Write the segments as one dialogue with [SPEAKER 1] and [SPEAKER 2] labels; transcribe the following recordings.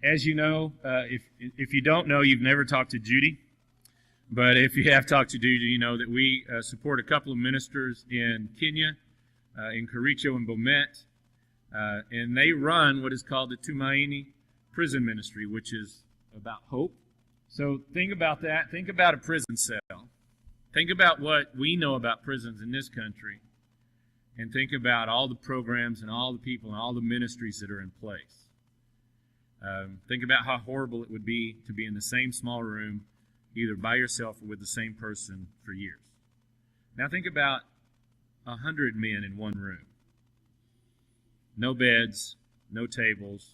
[SPEAKER 1] As you know, if you don't know, you've never talked to Judy. But if you have talked to Judy, you know that we support a couple of ministers in Kenya, in Kericho and Bomet, and they run what is called the Tumaini Prison Ministry, which is about hope. So think about that. Think about a prison cell. Think about what we know about prisons in this country, and think about all the programs and all the people and all the ministries that are in place. Think about how horrible it would be to be in the same small room, either by yourself or with the same person for years. Now think about 100 men in one room. No beds, no tables.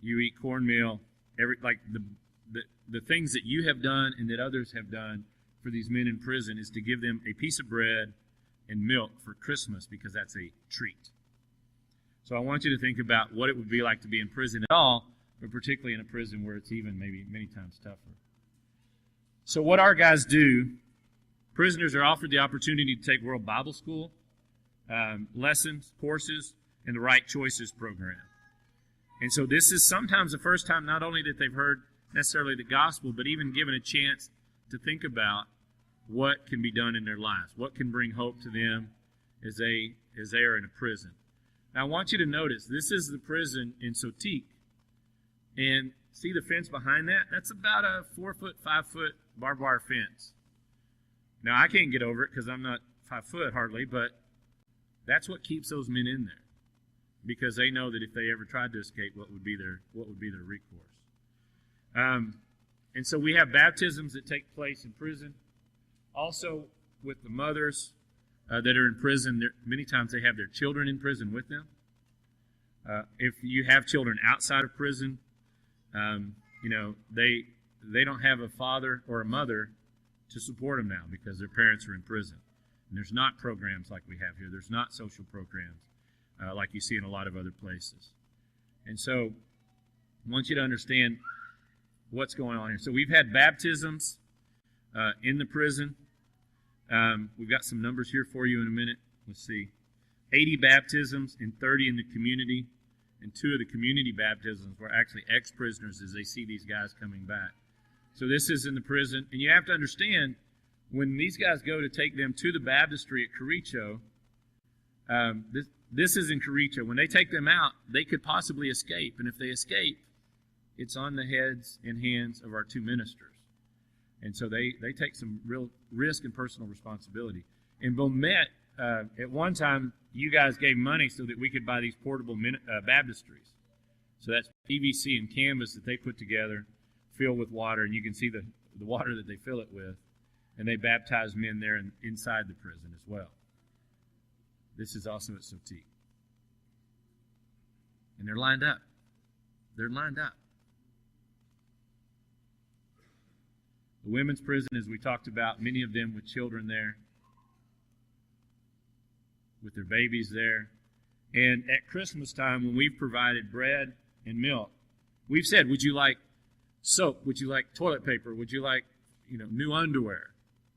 [SPEAKER 1] You eat cornmeal. The things that you have done and that others have done for these men in prison is to give them a piece of bread and milk for Christmas, because that's a treat. So I want you to think about what it would be like to be in prison at all, but particularly in a prison where it's even maybe many times tougher. So what our guys do, prisoners are offered the opportunity to take World Bible School, lessons, courses, and the Right Choices program. And so this is sometimes the first time not only that they've heard necessarily the gospel, but even given a chance to think about what can be done in their lives, what can bring hope to them as they are in a prison. Now, I want you to notice, this is the prison in Sotik. And see the fence behind that? That's about a 4-foot, 5-foot barbed wire fence. Now, I can't get over it because I'm not 5 foot hardly, but that's what keeps those men in there, because they know that if they ever tried to escape, what would be their recourse. And so we have baptisms that take place in prison. Also, with the mothers that are in prison, many times they have their children in prison with them. If you have children outside of prison, they don't have a father or a mother to support them now because their parents are in prison. And there's not programs like we have here. There's not social programs like you see in a lot of other places. And so I want you to understand what's going on here. So we've had baptisms in the prison. We've got some numbers here for you in a minute. Let's see. 80 baptisms and 30 in the community. And 2 of the community baptisms were actually ex-prisoners as they see these guys coming back. So this is in the prison. And you have to understand, when these guys go to take them to the baptistry at Kericho, this is in Kericho. When they take them out, they could possibly escape. And if they escape, it's on the heads and hands of our 2 ministers. And so they take some real risk and personal responsibility. In Bomet, at one time, you guys gave money so that we could buy these portable baptistries. So that's PVC and canvas that they put together, filled with water, and you can see the water that they fill it with. And they baptize men there inside the prison as well. This is also at Sotik. And they're lined up. They're lined up. The women's prison, as we talked about, many of them with children there, with their babies there. And at Christmas time, when we've provided bread and milk, we've said, would you like soap? Would you like toilet paper? Would you like, new underwear?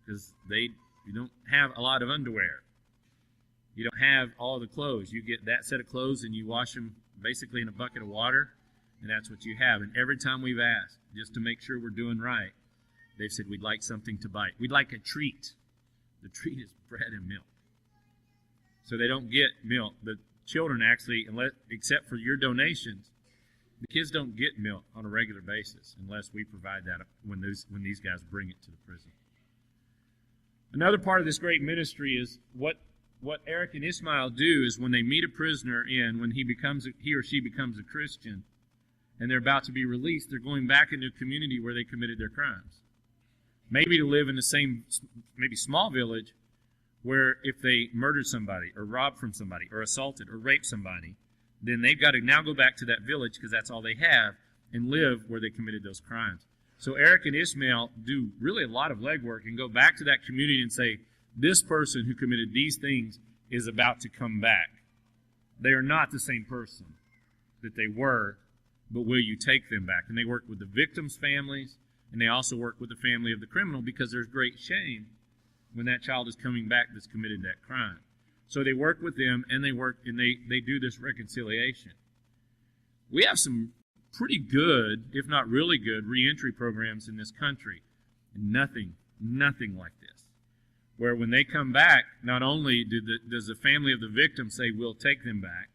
[SPEAKER 1] Because you don't have a lot of underwear. You don't have all the clothes. You get that set of clothes and you wash them basically in a bucket of water, and that's what you have. And every time we've asked, just to make sure we're doing right, they've said, we'd like something to bite. We'd like a treat. The treat is bread and milk. So they don't get milk. The children actually, except for your donations, the kids don't get milk on a regular basis unless we provide that when these guys bring it to the prison. Another part of this great ministry is what Eric and Ismail do is when they meet a prisoner when he or she becomes a Christian and they're about to be released, they're going back into a community where they committed their crimes. Maybe to live in the same, maybe small village where if they murdered somebody or robbed from somebody or assaulted or raped somebody, then they've got to now go back to that village because that's all they have and live where they committed those crimes. So Eric and Ismail do really a lot of legwork and go back to that community and say, this person who committed these things is about to come back. They are not the same person that they were, but will you take them back? And they work with the victims' families, and they also work with the family of the criminal because there's great shame when that child is coming back that's committed that crime. So they work with them, and they do this reconciliation. We have some pretty good, if not really good, reentry programs in this country. And nothing like this. Where when they come back, not only does the family of the victim say, we'll take them back,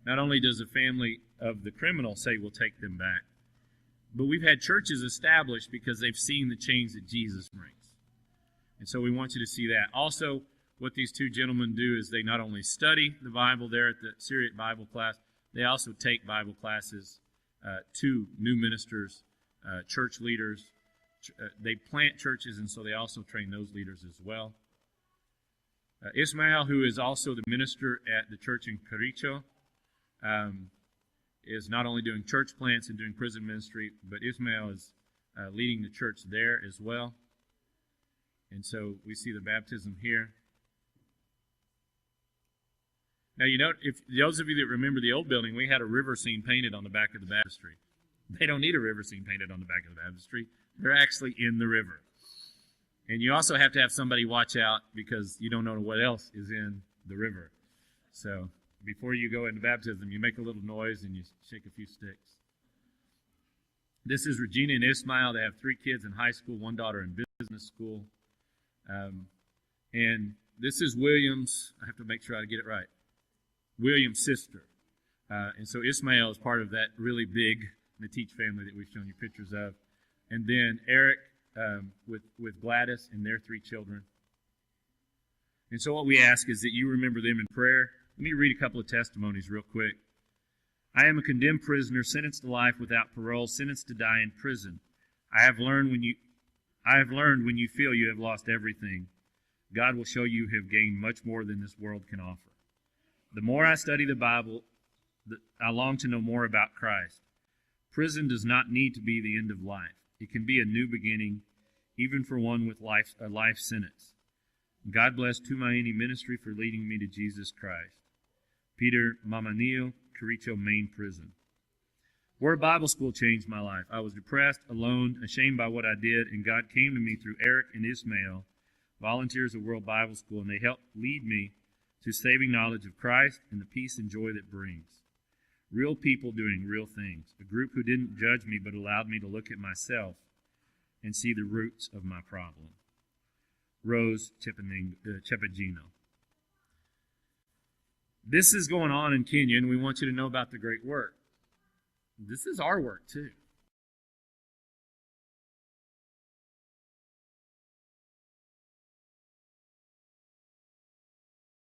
[SPEAKER 1] not only does the family of the criminal say, we'll take them back, but we've had churches established because they've seen the change that Jesus brings. And so we want you to see that. Also, what these two gentlemen do is they not only study the Bible there at the Syriac Bible class, they also take Bible classes to new ministers, church leaders. They plant churches, and so they also train those leaders as well. Ismael, who is also the minister at the church in Caricho, is not only doing church plants and doing prison ministry, but Ismael is leading the church there as well. And so we see the baptism here. Now, you know, if those of you that remember the old building, we had a river scene painted on the back of the baptistry. They don't need a river scene painted on the back of the baptistry. They're actually in the river. And you also have to have somebody watch out because you don't know what else is in the river. So before you go into baptism, you make a little noise and you shake a few sticks. This is Regina and Ismail. They have 3 kids in high school, 1 daughter in business school. And this is William's, I have to make sure I get it right, William's sister. And so Ismail is part of that really big Natich family that we've shown you pictures of. And then Eric with Gladys and their 3 children. And so what we ask is that you remember them in prayer. Let me read a couple of testimonies real quick. I am a condemned prisoner, sentenced to life without parole, sentenced to die in prison. I have learned when you feel you have lost everything, God will show you have gained much more than this world can offer. The more I study the Bible, I long to know more about Christ. Prison does not need to be the end of life. It can be a new beginning, even for one with a life sentence. God bless Tumaini Ministry for leading me to Jesus Christ. Peter Mamanillo, Caricho, Maine Prison. Word Bible School changed my life. I was depressed, alone, ashamed by what I did, and God came to me through Eric and Ismail, volunteers of World Bible School, and they helped lead me to saving knowledge of Christ and the peace and joy that brings. Real people doing real things. A group who didn't judge me but allowed me to look at myself and see the roots of my problem. Rose Chepagino. This is going on in Kenya, and we want you to know about the great work. This is our work, too.